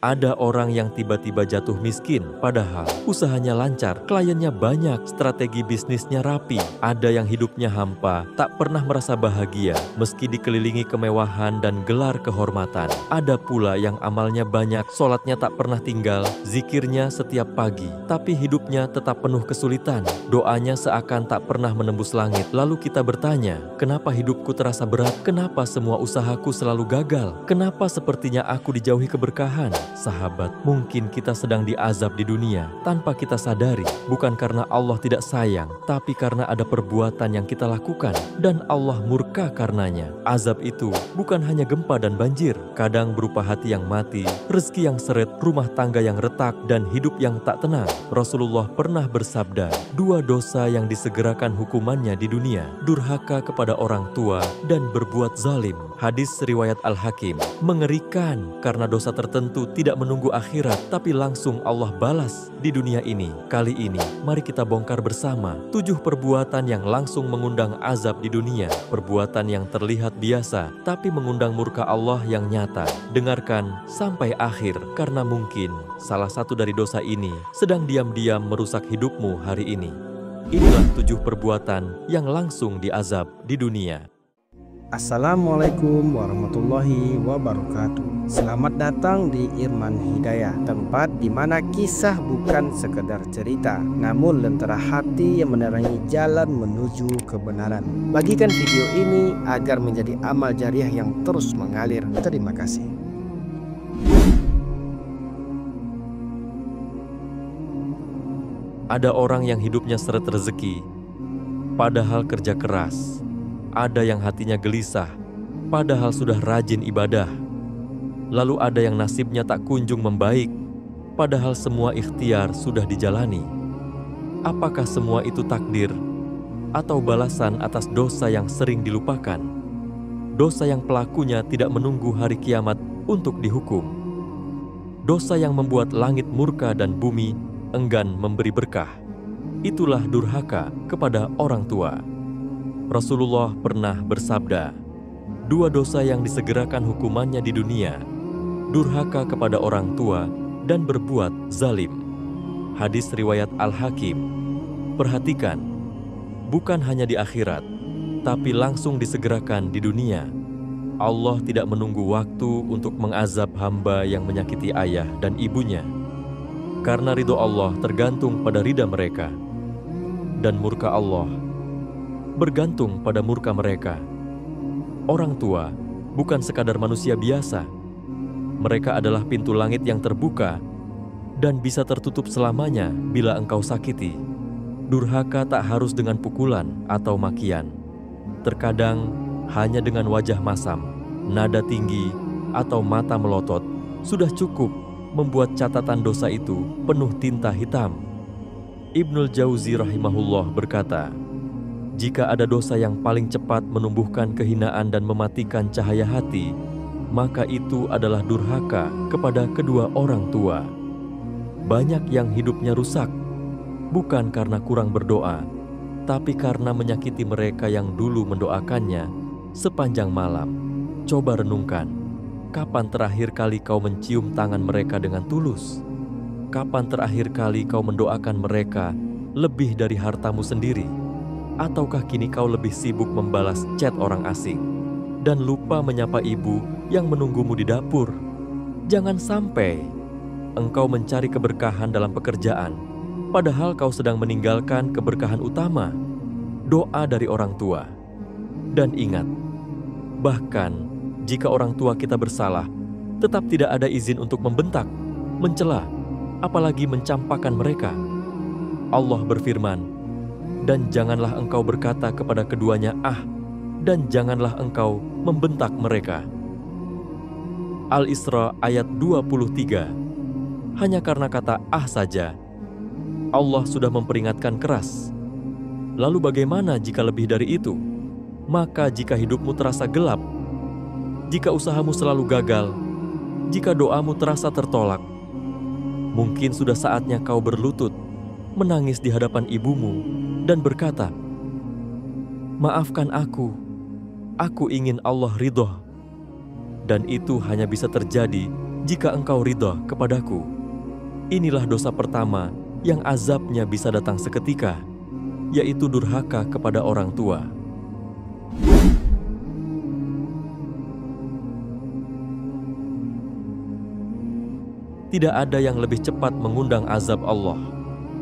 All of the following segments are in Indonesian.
Ada orang yang tiba-tiba jatuh miskin, padahal usahanya lancar, kliennya banyak, strategi bisnisnya rapi. Ada yang hidupnya hampa, tak pernah merasa bahagia, meski dikelilingi kemewahan dan gelar kehormatan. Ada pula yang amalnya banyak, sholatnya tak pernah tinggal, zikirnya setiap pagi, tapi hidupnya tetap penuh kesulitan. Doanya seakan tak pernah menembus langit. Lalu kita bertanya, kenapa hidupku terasa berat? Kenapa semua usahaku selalu gagal? Kenapa sepertinya aku dijauhi keberkahan? Sahabat, mungkin kita sedang diazab di dunia tanpa kita sadari, bukan karena Allah tidak sayang, tapi karena ada perbuatan yang kita lakukan dan Allah murka karenanya. Azab itu bukan hanya gempa dan banjir, kadang berupa hati yang mati, rezeki yang seret, rumah tangga yang retak, dan hidup yang tak tenang. Rasulullah pernah bersabda, 2 dosa yang disegerakan hukumannya di dunia, durhaka kepada orang tua dan berbuat zalim. Hadis riwayat Al-Hakim. Mengerikan karena dosa tertentu tidak menunggu akhirat, tapi langsung Allah balas di dunia ini. Kali ini, mari kita bongkar bersama 7 perbuatan yang langsung mengundang azab di dunia. Perbuatan yang terlihat biasa, tapi mengundang murka Allah yang nyata. Dengarkan sampai akhir, karena mungkin salah satu dari dosa ini sedang diam-diam merusak hidupmu hari ini. Inilah 7 perbuatan yang langsung diazab di dunia. Assalamualaikum warahmatullahi wabarakatuh. Selamat datang di Irman Hidayah, tempat di mana kisah bukan sekedar cerita, namun lentera hati yang menerangi jalan menuju kebenaran. Bagikan video ini agar menjadi amal jariah yang terus mengalir. Terima kasih. Ada orang yang hidupnya seret rezeki, padahal kerja keras. Ada yang hatinya gelisah, padahal sudah rajin ibadah. Lalu ada yang nasibnya tak kunjung membaik, padahal semua ikhtiar sudah dijalani. Apakah semua itu takdir atau balasan atas dosa yang sering dilupakan? Dosa yang pelakunya tidak menunggu hari kiamat untuk dihukum. Dosa yang membuat langit murka dan bumi enggan memberi berkah. Itulah durhaka kepada orang tua. Rasulullah pernah bersabda, 2 dosa yang disegerakan hukumannya di dunia, durhaka kepada orang tua dan berbuat zalim. Hadis riwayat Al-Hakim. Perhatikan, bukan hanya di akhirat, tapi langsung disegerakan di dunia. Allah tidak menunggu waktu untuk mengazab hamba yang menyakiti ayah dan ibunya. Karena ridho Allah tergantung pada ridha mereka, dan murka Allah bergantung pada murka mereka. Orang tua bukan sekadar manusia biasa. Mereka adalah pintu langit yang terbuka dan bisa tertutup selamanya bila engkau sakiti. Durhaka tak harus dengan pukulan atau makian. Terkadang hanya dengan wajah masam, nada tinggi, atau mata melotot sudah cukup membuat catatan dosa itu penuh tinta hitam. Ibnul Jauzi rahimahullah berkata, jika ada dosa yang paling cepat menumbuhkan kehinaan dan mematikan cahaya hati, maka itu adalah durhaka kepada kedua orang tua. Banyak yang hidupnya rusak, bukan karena kurang berdoa, tapi karena menyakiti mereka yang dulu mendoakannya sepanjang malam. Coba renungkan, kapan terakhir kali kau mencium tangan mereka dengan tulus? Kapan terakhir kali kau mendoakan mereka lebih dari hartamu sendiri? Ataukah kini kau lebih sibuk membalas chat orang asing dan lupa menyapa ibu yang menunggumu di dapur? Jangan sampai engkau mencari keberkahan dalam pekerjaan, padahal kau sedang meninggalkan keberkahan utama, doa dari orang tua. Dan ingat, bahkan jika orang tua kita bersalah, tetap tidak ada izin untuk membentak, mencela, apalagi mencampakkan mereka. Allah berfirman, dan janganlah engkau berkata kepada keduanya "ah", dan janganlah engkau membentak mereka. Al-Isra ayat 23. Hanya karena kata "ah" saja, Allah sudah memperingatkan keras. Lalu bagaimana jika lebih dari itu? Maka jika hidupmu terasa gelap, jika usahamu selalu gagal, jika doamu terasa tertolak, mungkin sudah saatnya kau berlutut, menangis di hadapan ibumu, dan berkata, "Maafkan aku ingin Allah ridho." Dan itu hanya bisa terjadi jika engkau ridha kepadaku. Inilah dosa pertama yang azabnya bisa datang seketika, yaitu durhaka kepada orang tua. Tidak ada yang lebih cepat mengundang azab Allah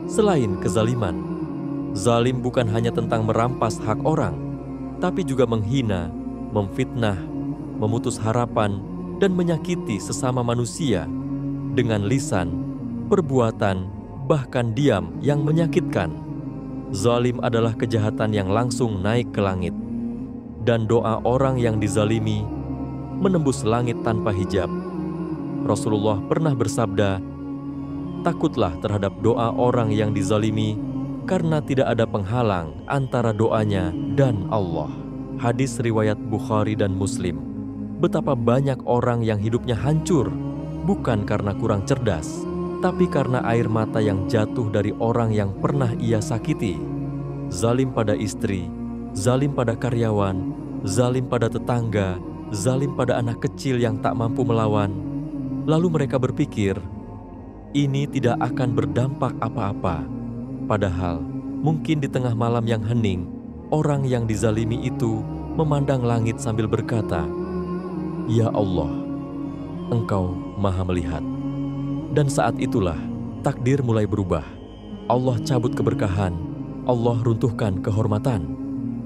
selain kezaliman. Zalim bukan hanya tentang merampas hak orang, tapi juga menghina, memfitnah, memutus harapan, dan menyakiti sesama manusia dengan lisan, perbuatan, bahkan diam yang menyakitkan. Zalim adalah kejahatan yang langsung naik ke langit, dan doa orang yang dizalimi menembus langit tanpa hijab. Rasulullah pernah bersabda, "Takutlah terhadap doa orang yang dizalimi, karena tidak ada penghalang antara doanya dan Allah." Hadis riwayat Bukhari dan Muslim. Betapa banyak orang yang hidupnya hancur, bukan karena kurang cerdas, tapi karena air mata yang jatuh dari orang yang pernah ia sakiti. Zalim pada istri, zalim pada karyawan, zalim pada tetangga, zalim pada anak kecil yang tak mampu melawan. Lalu mereka berpikir, ini tidak akan berdampak apa-apa. Padahal, mungkin di tengah malam yang hening, orang yang dizalimi itu memandang langit sambil berkata, "Ya Allah, Engkau Maha Melihat." Dan saat itulah, takdir mulai berubah. Allah cabut keberkahan, Allah runtuhkan kehormatan,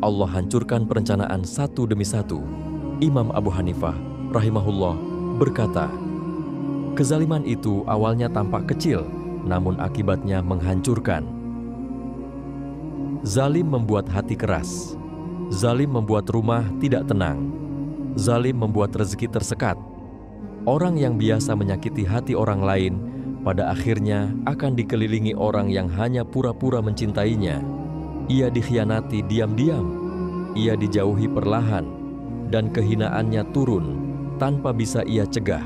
Allah hancurkan perencanaan satu demi satu. Imam Abu Hanifah rahimahullah berkata, kezaliman itu awalnya tampak kecil, namun akibatnya menghancurkan. Zalim membuat hati keras. Zalim membuat rumah tidak tenang. Zalim membuat rezeki tersekat. Orang yang biasa menyakiti hati orang lain, pada akhirnya akan dikelilingi orang yang hanya pura-pura mencintainya. Ia dikhianati diam-diam. Ia dijauhi perlahan, dan kehinaannya turun tanpa bisa ia cegah.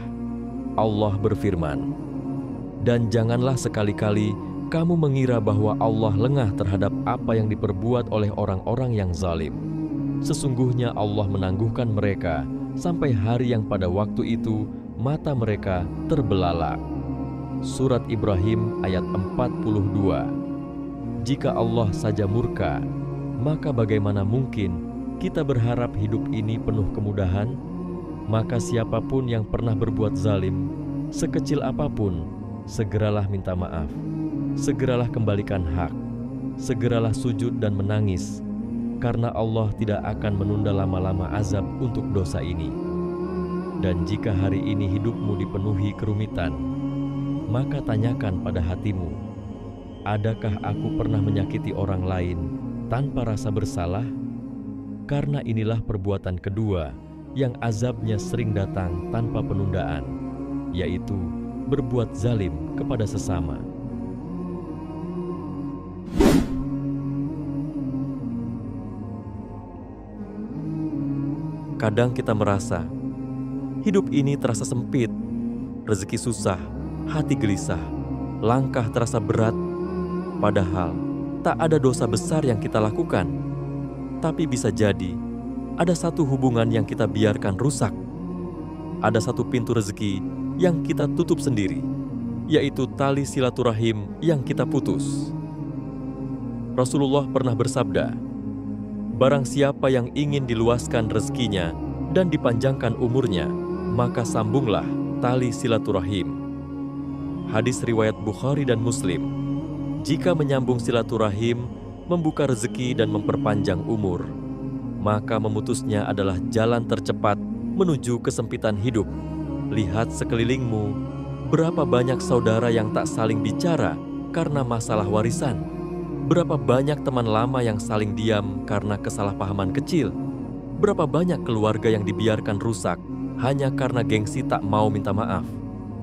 Allah berfirman, "Dan janganlah sekali-kali kamu mengira bahwa Allah lengah terhadap apa yang diperbuat oleh orang-orang yang zalim. Sesungguhnya Allah menangguhkan mereka sampai hari yang pada waktu itu mata mereka terbelalak." Surat Ibrahim ayat 42. Jika Allah saja murka, maka bagaimana mungkin kita berharap hidup ini penuh kemudahan? Maka siapapun yang pernah berbuat zalim, sekecil apapun, segeralah minta maaf, segeralah kembalikan hak, segeralah sujud dan menangis, karena Allah tidak akan menunda lama-lama azab untuk dosa ini. Dan jika hari ini hidupmu dipenuhi kerumitan, maka tanyakan pada hatimu, adakah aku pernah menyakiti orang lain tanpa rasa bersalah? Karena inilah perbuatan kedua yang azabnya sering datang tanpa penundaan, yaitu berbuat zalim kepada sesama. Kadang kita merasa hidup ini terasa sempit, rezeki susah, hati gelisah, langkah terasa berat, padahal tak ada dosa besar yang kita lakukan. Tapi bisa jadi ada satu hubungan yang kita biarkan rusak. Ada satu pintu rezeki yang kita tutup sendiri, yaitu tali silaturahim yang kita putus. Rasulullah pernah bersabda, barang siapa yang ingin diluaskan rezekinya dan dipanjangkan umurnya, maka sambunglah tali silaturahim. Hadis riwayat Bukhari dan Muslim. Jika menyambung silaturahim, membuka rezeki dan memperpanjang umur, maka memutusnya adalah jalan tercepat menuju kesempitan hidup. Lihat sekelilingmu, berapa banyak saudara yang tak saling bicara karena masalah warisan. Berapa banyak teman lama yang saling diam karena kesalahpahaman kecil. Berapa banyak keluarga yang dibiarkan rusak hanya karena gengsi tak mau minta maaf.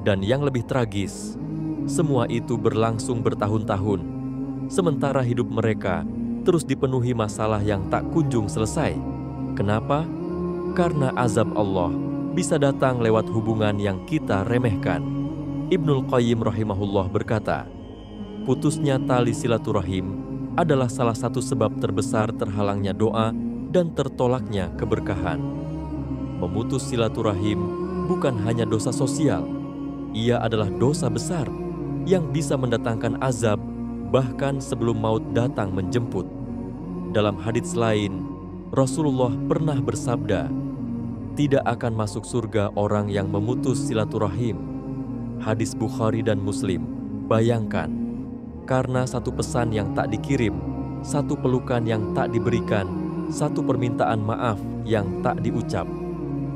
Dan yang lebih tragis, semua itu berlangsung bertahun-tahun, sementara hidup mereka terus dipenuhi masalah yang tak kunjung selesai. Kenapa? Karena azab Allah bisa datang lewat hubungan yang kita remehkan. Ibnul Qayyim rahimahullah berkata, putusnya tali silaturahim adalah salah satu sebab terbesar terhalangnya doa dan tertolaknya keberkahan. Memutus silaturahim bukan hanya dosa sosial, Ia adalah dosa besar yang bisa mendatangkan azab bahkan sebelum maut datang menjemput. Dalam hadits lain, Rasulullah pernah bersabda, "Tidak akan masuk surga orang yang memutus silaturahim." Hadis Bukhari dan Muslim. Bayangkan, karena satu pesan yang tak dikirim, satu pelukan yang tak diberikan, satu permintaan maaf yang tak diucap,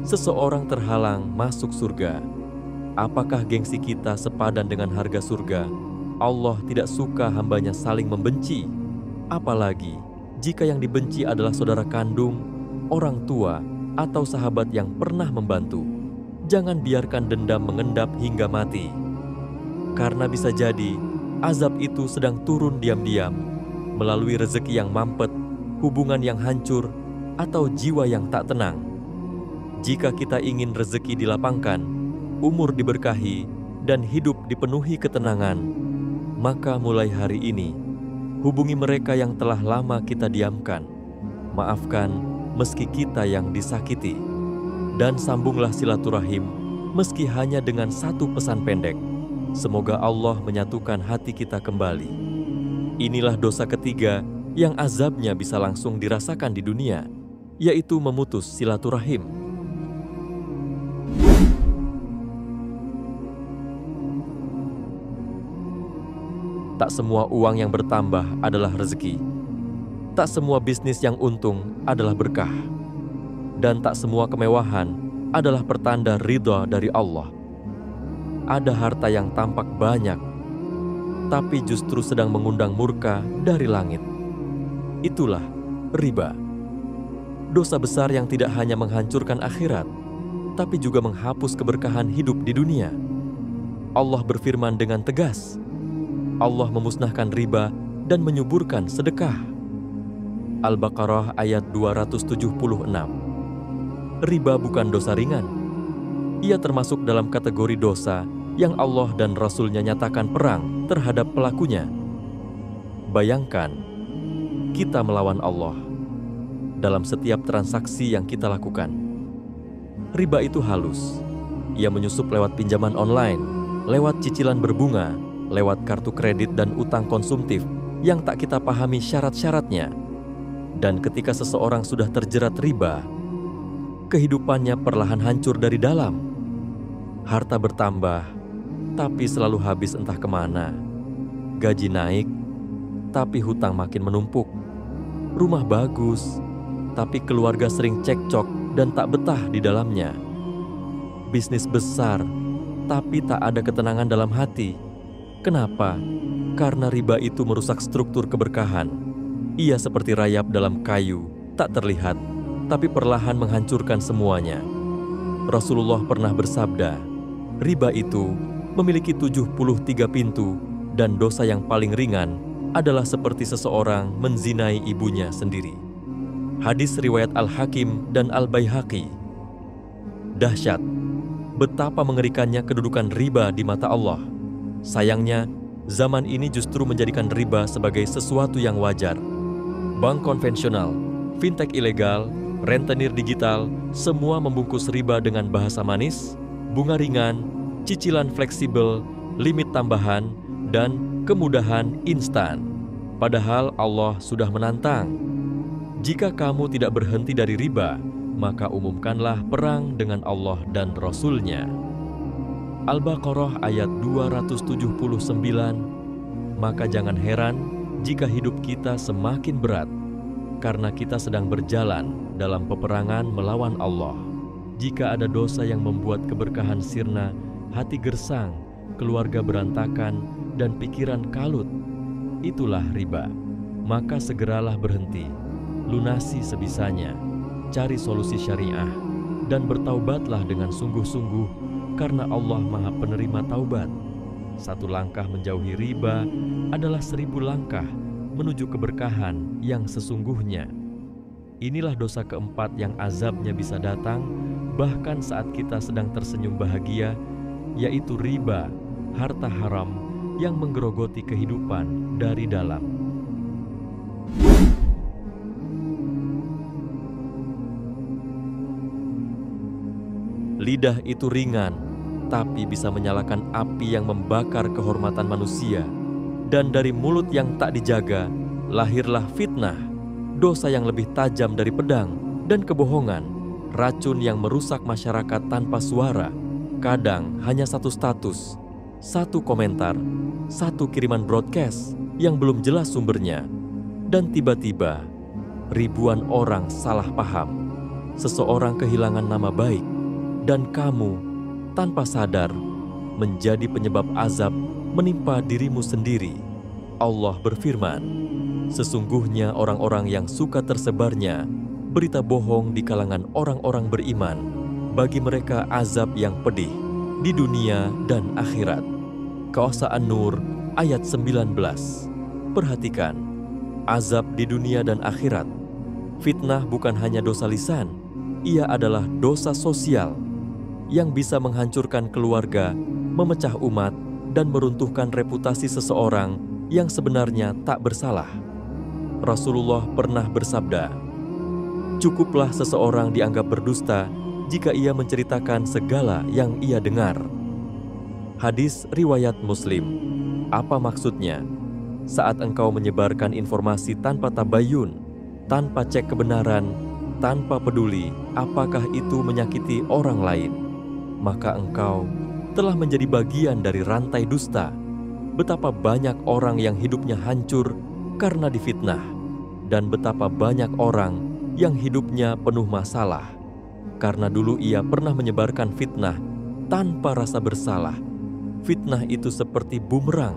seseorang terhalang masuk surga. Apakah gengsi kita sepadan dengan harga surga? Allah tidak suka hambanya saling membenci. Apalagi jika yang dibenci adalah saudara kandung, orang tua, atau sahabat yang pernah membantu. Jangan biarkan dendam mengendap hingga mati. Karena bisa jadi azab itu sedang turun diam-diam melalui rezeki yang mampet, hubungan yang hancur, atau jiwa yang tak tenang. Jika kita ingin rezeki dilapangkan, umur diberkahi, dan hidup dipenuhi ketenangan, maka mulai hari ini, hubungi mereka yang telah lama kita diamkan. Maafkan meski kita yang disakiti. Dan sambunglah silaturahim meski hanya dengan satu pesan pendek. Semoga Allah menyatukan hati kita kembali. Inilah dosa ketiga yang azabnya bisa langsung dirasakan di dunia, yaitu memutus silaturahim. Tak semua uang yang bertambah adalah rezeki. Tak semua bisnis yang untung adalah berkah. Dan tak semua kemewahan adalah pertanda ridha dari Allah. Ada harta yang tampak banyak, tapi justru sedang mengundang murka dari langit. Itulah riba. Dosa besar yang tidak hanya menghancurkan akhirat, tapi juga menghapus keberkahan hidup di dunia. Allah berfirman dengan tegas, Allah memusnahkan riba dan menyuburkan sedekah. Al-Baqarah ayat 276. Riba bukan dosa ringan. Ia termasuk dalam kategori dosa yang Allah dan Rasul-Nya nyatakan perang terhadap pelakunya. Bayangkan, kita melawan Allah dalam setiap transaksi yang kita lakukan. Riba itu halus. Ia menyusup lewat pinjaman online, lewat cicilan berbunga, lewat kartu kredit dan utang konsumtif yang tak kita pahami syarat-syaratnya. Dan ketika seseorang sudah terjerat riba, kehidupannya perlahan hancur dari dalam. Harta bertambah, tapi selalu habis entah kemana. Gaji naik, tapi hutang makin menumpuk. Rumah bagus, tapi keluarga sering cekcok dan tak betah di dalamnya. Bisnis besar, tapi tak ada ketenangan dalam hati. Kenapa? Karena riba itu merusak struktur keberkahan. Ia seperti rayap dalam kayu, tak terlihat, tapi perlahan menghancurkan semuanya. Rasulullah pernah bersabda, riba itu memiliki 73 pintu dan dosa yang paling ringan adalah seperti seseorang menzinai ibunya sendiri. Hadis riwayat Al-Hakim dan Al-Baihaqi. Dahsyat, betapa mengerikannya kedudukan riba di mata Allah. Sayangnya, zaman ini justru menjadikan riba sebagai sesuatu yang wajar. Bank konvensional, fintech ilegal, rentenir digital, semua membungkus riba dengan bahasa manis, bunga ringan, cicilan fleksibel, limit tambahan, dan kemudahan instan. Padahal Allah sudah menantang. Jika kamu tidak berhenti dari riba, maka umumkanlah perang dengan Allah dan Rasul-Nya. Al-Baqarah ayat 279. Maka jangan heran jika hidup kita semakin berat, karena kita sedang berjalan dalam peperangan melawan Allah. Jika ada dosa yang membuat keberkahan sirna, hati gersang, keluarga berantakan, dan pikiran kalut, itulah riba. Maka segeralah berhenti, lunasi sebisanya, cari solusi syariah, dan bertaubatlah dengan sungguh-sungguh, karena Allah Maha Penerima Taubat. Satu langkah menjauhi riba adalah 1000 langkah menuju keberkahan yang sesungguhnya. Inilah dosa keempat yang azabnya bisa datang bahkan saat kita sedang tersenyum bahagia, yaitu riba, harta haram yang menggerogoti kehidupan dari dalam. Lidah itu ringan, tapi bisa menyalakan api yang membakar kehormatan manusia. Dan dari mulut yang tak dijaga, lahirlah fitnah, dosa yang lebih tajam dari pedang, dan kebohongan, racun yang merusak masyarakat tanpa suara. Kadang hanya satu status, satu komentar, satu kiriman broadcast yang belum jelas sumbernya. Dan tiba-tiba, ribuan orang salah paham. Seseorang kehilangan nama baik, dan kamu tanpa sadar menjadi penyebab azab menimpa dirimu sendiri. Allah berfirman, sesungguhnya orang-orang yang suka tersebarnya berita bohong di kalangan orang-orang beriman, bagi mereka azab yang pedih di dunia dan akhirat. Qasas An-Nur ayat 19. Perhatikan, azab di dunia dan akhirat. Fitnah bukan hanya dosa lisan, ia adalah dosa sosial yang bisa menghancurkan keluarga, memecah umat, dan meruntuhkan reputasi seseorang yang sebenarnya tak bersalah. Rasulullah pernah bersabda, cukuplah seseorang dianggap berdusta jika ia menceritakan segala yang ia dengar. Hadis riwayat Muslim. Apa maksudnya? Saat engkau menyebarkan informasi tanpa tabayun, tanpa cek kebenaran, tanpa peduli apakah itu menyakiti orang lain, maka engkau telah menjadi bagian dari rantai dusta. Betapa banyak orang yang hidupnya hancur karena difitnah, dan betapa banyak orang yang hidupnya penuh masalah karena dulu ia pernah menyebarkan fitnah tanpa rasa bersalah. Fitnah itu seperti bumerang.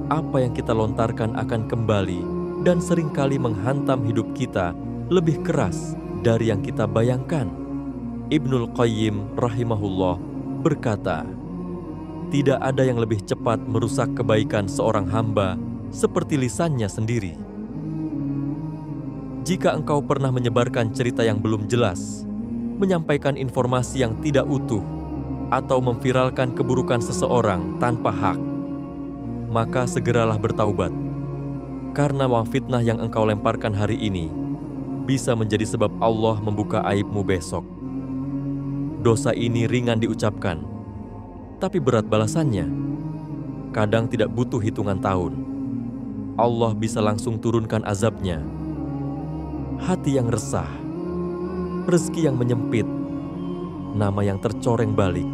Apa yang kita lontarkan akan kembali dan seringkali menghantam hidup kita lebih keras dari yang kita bayangkan. Ibnul Qayyim rahimahullah berkata, tidak ada yang lebih cepat merusak kebaikan seorang hamba seperti lisannya sendiri. Jika engkau pernah menyebarkan cerita yang belum jelas, menyampaikan informasi yang tidak utuh, atau memviralkan keburukan seseorang tanpa hak, maka segeralah bertaubat. Karena fitnah yang engkau lemparkan hari ini bisa menjadi sebab Allah membuka aibmu besok. Dosa ini ringan diucapkan, tapi berat balasannya. Kadang tidak butuh hitungan tahun. Allah bisa langsung turunkan azabnya. Hati yang resah, rezeki yang menyempit, nama yang tercoreng balik,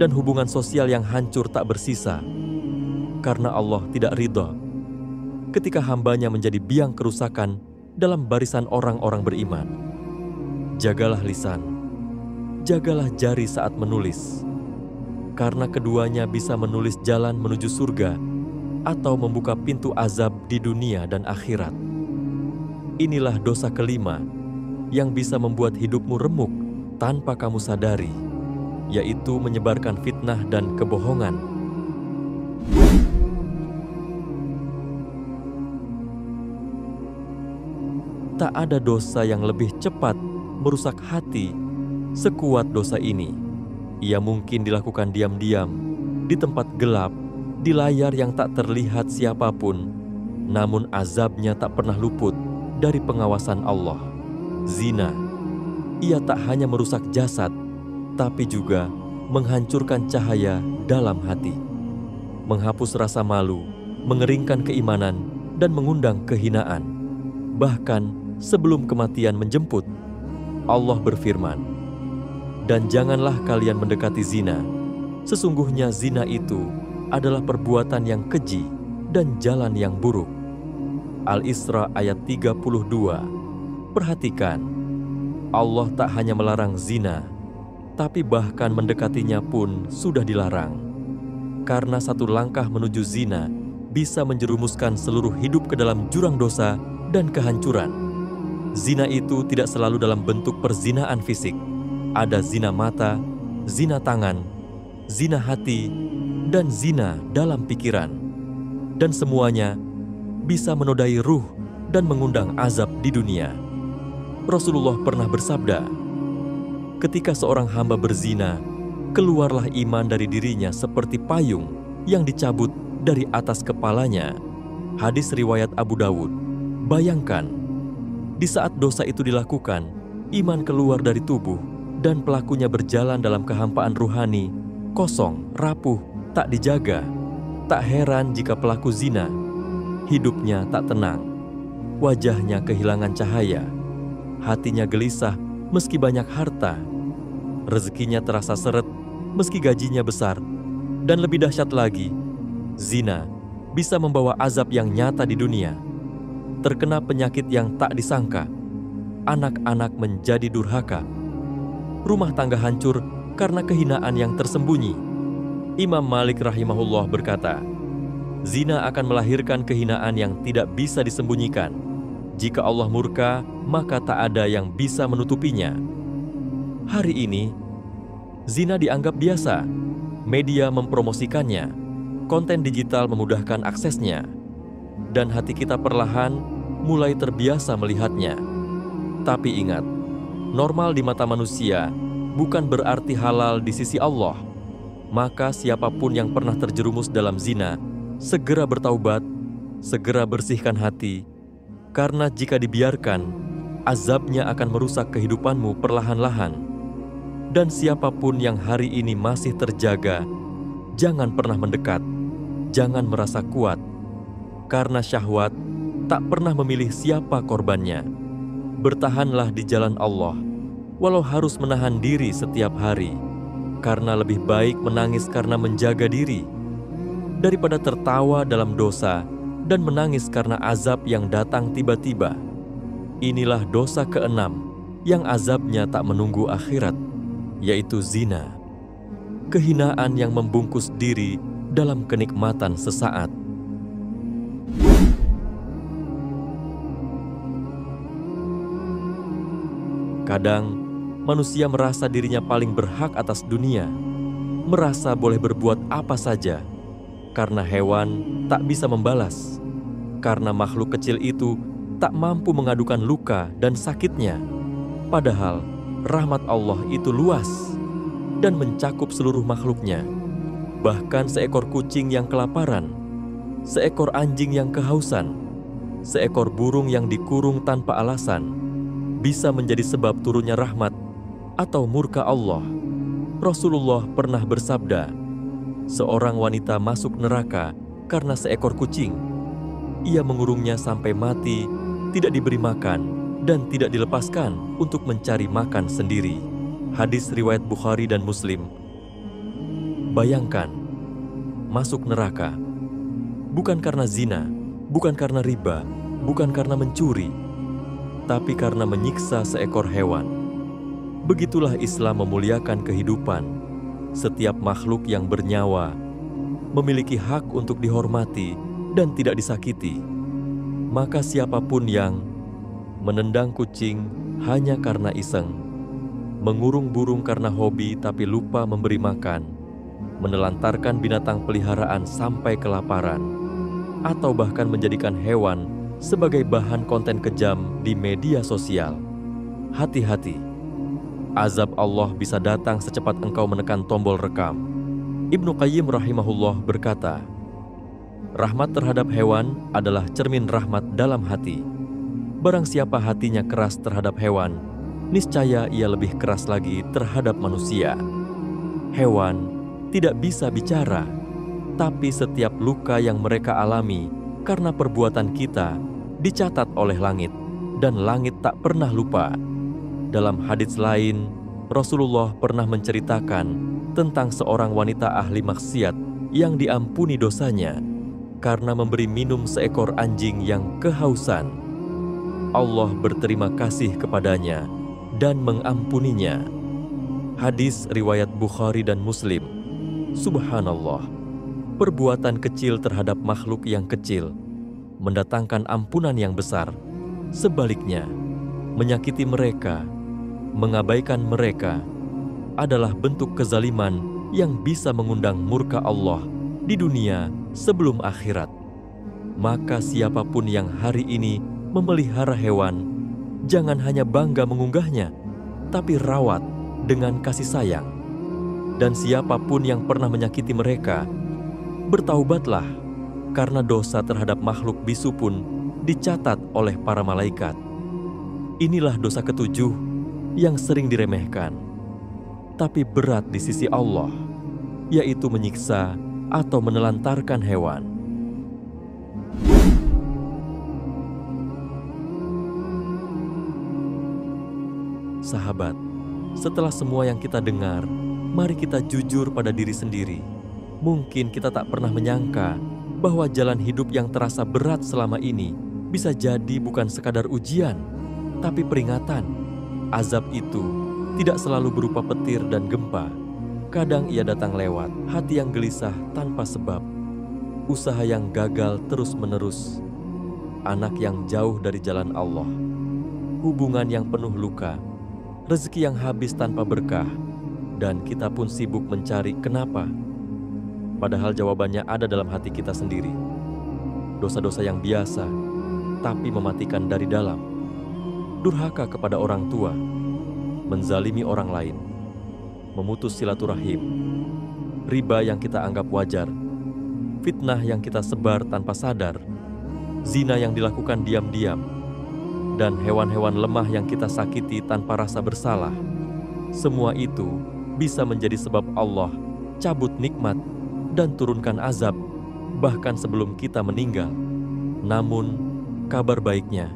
dan hubungan sosial yang hancur tak bersisa. Karena Allah tidak ridha ketika hambanya menjadi biang kerusakan dalam barisan orang-orang beriman. Jagalah lisan, jagalah jari saat menulis, karena keduanya bisa menulis jalan menuju surga atau membuka pintu azab di dunia dan akhirat. Inilah dosa kelima yang bisa membuat hidupmu remuk tanpa kamu sadari, yaitu menyebarkan fitnah dan kebohongan. Tak ada dosa yang lebih cepat merusak hati sekuat dosa ini. Ia mungkin dilakukan diam-diam, di tempat gelap, di layar yang tak terlihat siapapun, namun azabnya tak pernah luput dari pengawasan Allah. Zina, ia tak hanya merusak jasad, tapi juga menghancurkan cahaya dalam hati, menghapus rasa malu, mengeringkan keimanan, dan mengundang kehinaan. Bahkan sebelum kematian menjemput, Allah berfirman, dan janganlah kalian mendekati zina. Sesungguhnya zina itu adalah perbuatan yang keji dan jalan yang buruk. Al-Isra ayat 32. Perhatikan, Allah tak hanya melarang zina, tapi bahkan mendekatinya pun sudah dilarang. Karena satu langkah menuju zina bisa menjerumuskan seluruh hidup ke dalam jurang dosa dan kehancuran. Zina itu tidak selalu dalam bentuk perzinaan fisik. Ada zina mata, zina tangan, zina hati, dan zina dalam pikiran. Dan semuanya bisa menodai ruh dan mengundang azab di dunia. Rasulullah pernah bersabda, ketika seorang hamba berzina, keluarlah iman dari dirinya seperti payung yang dicabut dari atas kepalanya. Hadis riwayat Abu Dawud. Bayangkan, di saat dosa itu dilakukan, iman keluar dari tubuh dan pelakunya berjalan dalam kehampaan ruhani kosong, rapuh, tak dijaga. Tak heran jika pelaku zina hidupnya tak tenang, wajahnya kehilangan cahaya, hatinya gelisah meski banyak harta, rezekinya terasa seret meski gajinya besar, dan lebih dahsyat lagi, zina bisa membawa azab yang nyata di dunia. Terkena penyakit yang tak disangka, anak-anak menjadi durhaka, rumah tangga hancur karena kehinaan yang tersembunyi. Imam Malik rahimahullah berkata, zina akan melahirkan kehinaan yang tidak bisa disembunyikan. Jika Allah murka, maka tak ada yang bisa menutupinya. Hari ini, zina dianggap biasa. Media mempromosikannya, konten digital memudahkan aksesnya, dan hati kita perlahan mulai terbiasa melihatnya. Tapi ingat, normal di mata manusia bukan berarti halal di sisi Allah. Maka siapapun yang pernah terjerumus dalam zina, segera bertaubat, segera bersihkan hati, karena jika dibiarkan, azabnya akan merusak kehidupanmu perlahan-lahan. Dan siapapun yang hari ini masih terjaga, jangan pernah mendekat, jangan merasa kuat, karena syahwat tak pernah memilih siapa korbannya. Bertahanlah di jalan Allah, walau harus menahan diri setiap hari, karena lebih baik menangis karena menjaga diri, daripada tertawa dalam dosa dan menangis karena azab yang datang tiba-tiba. Inilah dosa keenam yang azabnya tak menunggu akhirat, yaitu zina. Kehinaan yang membungkus diri dalam kenikmatan sesaat. Kadang, manusia merasa dirinya paling berhak atas dunia, merasa boleh berbuat apa saja, karena hewan tak bisa membalas, karena makhluk kecil itu tak mampu mengadukan luka dan sakitnya. Padahal, rahmat Allah itu luas dan mencakup seluruh makhluknya. Bahkan seekor kucing yang kelaparan, seekor anjing yang kehausan, seekor burung yang dikurung tanpa alasan, bisa menjadi sebab turunnya rahmat atau murka Allah. Rasulullah pernah bersabda, seorang wanita masuk neraka karena seekor kucing. Ia mengurungnya sampai mati, tidak diberi makan, dan tidak dilepaskan untuk mencari makan sendiri. Hadis riwayat Bukhari dan Muslim. Bayangkan, masuk neraka, bukan karena zina, bukan karena riba, bukan karena mencuri, tapi karena menyiksa seekor hewan. Begitulah Islam memuliakan kehidupan. Setiap makhluk yang bernyawa memiliki hak untuk dihormati dan tidak disakiti. Maka siapapun yang menendang kucing hanya karena iseng, mengurung burung karena hobi tapi lupa memberi makan, menelantarkan binatang peliharaan sampai kelaparan, atau bahkan menjadikan hewan sebagai bahan konten kejam di media sosial, hati-hati. Azab Allah bisa datang secepat engkau menekan tombol rekam. Ibnu Qayyim rahimahullah berkata, rahmat terhadap hewan adalah cermin rahmat dalam hati. Barang siapa hatinya keras terhadap hewan, niscaya ia lebih keras lagi terhadap manusia. Hewan tidak bisa bicara, tapi setiap luka yang mereka alami karena perbuatan kita dicatat oleh langit, dan langit tak pernah lupa. Dalam hadits lain, Rasulullah pernah menceritakan tentang seorang wanita ahli maksiat yang diampuni dosanya karena memberi minum seekor anjing yang kehausan. Allah berterima kasih kepadanya dan mengampuninya. Hadis riwayat Bukhari dan Muslim. Subhanallah, perbuatan kecil terhadap makhluk yang kecil mendatangkan ampunan yang besar. Sebaliknya, menyakiti mereka, mengabaikan mereka adalah bentuk kezaliman yang bisa mengundang murka Allah di dunia sebelum akhirat. Maka siapapun yang hari ini memelihara hewan, jangan hanya bangga mengunggahnya, tapi rawat dengan kasih sayang. Dan siapapun yang pernah menyakiti mereka, bertaubatlah, karena dosa terhadap makhluk bisu pun dicatat oleh para malaikat. Inilah dosa ketujuh yang sering diremehkan, tapi berat di sisi Allah, yaitu menyiksa atau menelantarkan hewan. Sahabat, setelah semua yang kita dengar, mari kita jujur pada diri sendiri. Mungkin kita tak pernah menyangka bahwa jalan hidup yang terasa berat selama ini bisa jadi bukan sekadar ujian, tapi peringatan. Azab itu tidak selalu berupa petir dan gempa. Kadang ia datang lewat hati yang gelisah tanpa sebab, usaha yang gagal terus-menerus, anak yang jauh dari jalan Allah, hubungan yang penuh luka, rezeki yang habis tanpa berkah, dan kita pun sibuk mencari kenapa. Padahal jawabannya ada dalam hati kita sendiri. Dosa-dosa yang biasa, tapi mematikan dari dalam. Durhaka kepada orang tua, menzalimi orang lain, memutus silaturahim, riba yang kita anggap wajar, fitnah yang kita sebar tanpa sadar, zina yang dilakukan diam-diam, dan hewan-hewan lemah yang kita sakiti tanpa rasa bersalah. Semua itu bisa menjadi sebab Allah cabut nikmat dan turunkan azab bahkan sebelum kita meninggal. Namun, kabar baiknya,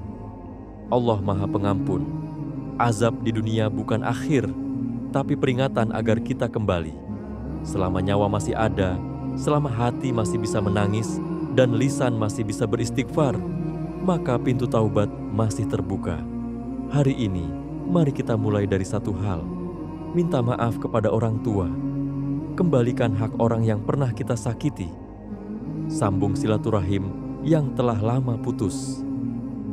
Allah Maha Pengampun. Azab di dunia bukan akhir, tapi peringatan agar kita kembali. Selama nyawa masih ada, selama hati masih bisa menangis, dan lisan masih bisa beristighfar, maka pintu taubat masih terbuka. Hari ini, mari kita mulai dari satu hal. Minta maaf kepada orang tua. Kembalikan hak orang yang pernah kita sakiti. Sambung silaturahim yang telah lama putus.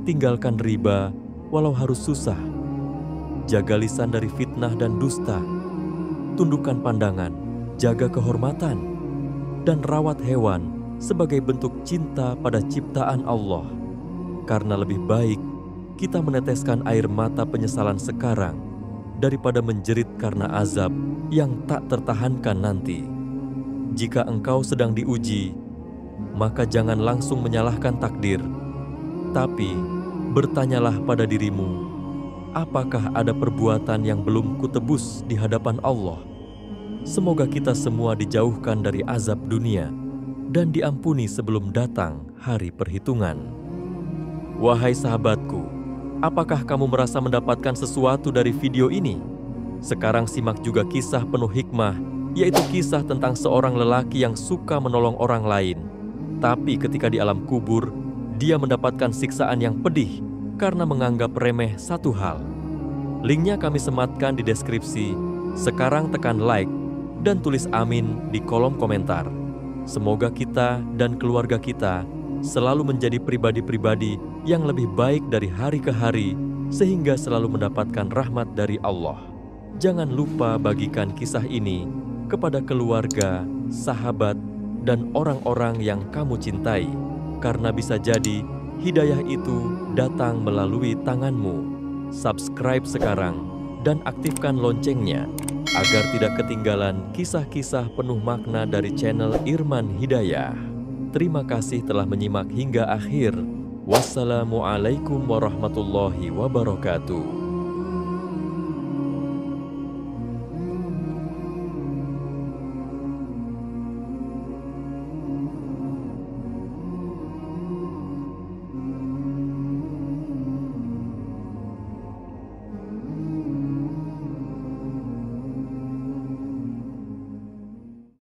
Tinggalkan riba walau harus susah. Jaga lisan dari fitnah dan dusta. Tundukkan pandangan, jaga kehormatan, dan rawat hewan sebagai bentuk cinta pada ciptaan Allah. Karena lebih baik kita meneteskan air mata penyesalan sekarang daripada menjerit karena azab yang tak tertahankan nanti. Jika engkau sedang diuji, maka jangan langsung menyalahkan takdir, tapi bertanyalah pada dirimu, apakah ada perbuatan yang belum kutebus di hadapan Allah? Semoga kita semua dijauhkan dari azab dunia dan diampuni sebelum datang hari perhitungan. Wahai sahabatku, apakah kamu merasa mendapatkan sesuatu dari video ini? Sekarang simak juga kisah penuh hikmah, yaitu kisah tentang seorang lelaki yang suka menolong orang lain. Tapi ketika di alam kubur, dia mendapatkan siksaan yang pedih karena menganggap remeh satu hal. Linknya kami sematkan di deskripsi. Sekarang tekan like dan tulis amin di kolom komentar. Semoga kita dan keluarga kita selalu menjadi pribadi-pribadi yang lebih baik dari hari ke hari, sehingga selalu mendapatkan rahmat dari Allah. Jangan lupa bagikan kisah ini kepada keluarga, sahabat, dan orang-orang yang kamu cintai, karena bisa jadi hidayah itu datang melalui tanganmu. Subscribe sekarang dan aktifkan loncengnya agar tidak ketinggalan kisah-kisah penuh makna dari channel Irman Hidayah. Terima kasih telah menyimak hingga akhir. Wassalamualaikum warahmatullahi wabarakatuh.